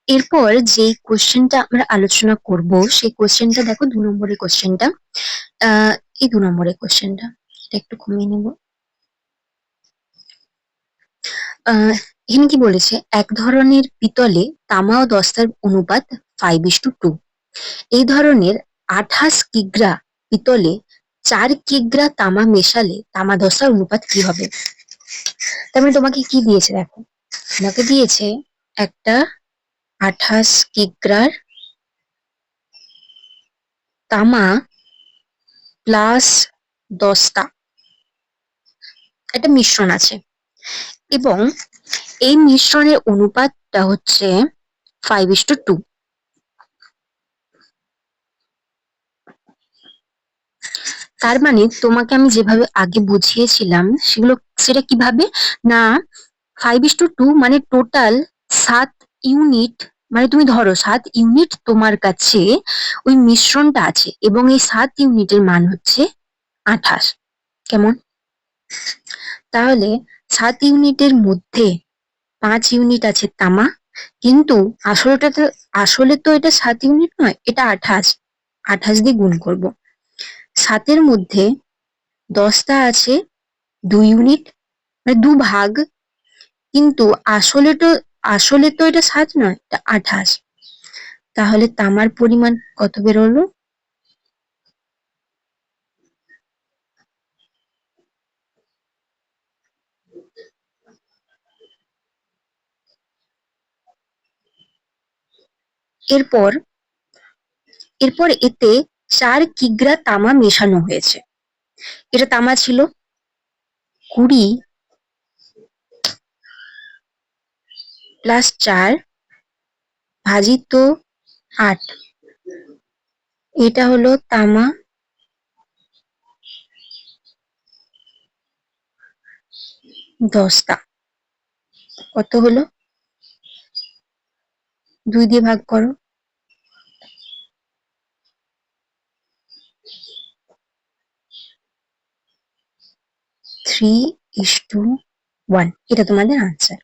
এরপর যে কোশ্চেনটা আমরা আলোচনা করব সেই কোশ্চেনটা দেখো 2 নম্বরের কোশ্চেনটা। আহ এই 2 নম্বরের কোশ্চেনটা এটা একটু কমিয়ে নেব। এখানে কি বলেছে, এক ধরনের পিতলে তামা ও দস্তার অনুপাত 5:2। এই ধরনের 28 কিগ্রা পিতলে 4 কিগ্রা তামা মেশালে তামা দস্তার অনুপাত কি হবে? তার মানে তোমাকে কি দিয়েছে দেখো, তোমাকে দিয়েছে একটা 28 কিগ্রার তামা প্লাস দস্তা একটা মিশ্রণ আছে, এবং এই মিশ্রণের অনুপাতটা হচ্ছে 5:2। তার মানে তোমাকে আমি যেভাবে আগে বুঝিয়েছিলাম সেটা কিভাবে না, 5:2 মানে টোটাল 7 ইউনিট, মানে তুমি ধরো 7 ইউনিট তোমার কাছে ওই মিশ্রণটা আছে, এবং এই 7 ইউনিটের মান হচ্ছে 28। কেমন? তাহলে 7 ইউনিটের মধ্যে 5 ইউনিট আছে তামা, কিন্তু আসলে তো এটা 7 ইউনিট নয়, এটা 28। 28 দিয়ে গুণ করব। 7-এর মধ্যে দস্তা আছে 2 ইউনিট, মানে 2 ভাগ, কিন্তু আসলে তো এটা 7 নয়, এটা 28। তাহলে তামার পরিমাণ কত বেরোলো? এরপর এরপর এতে 4 কিগ্রা তামা মেশানো হয়েছে। এটা তামা ছিল 20 প্লাস 4 ভাজিত 8, এটা হলো তামা দস্তা। কত হলো? 2 দিয়ে ভাগ করো। 3:1, এটা তোমাদের আনসার।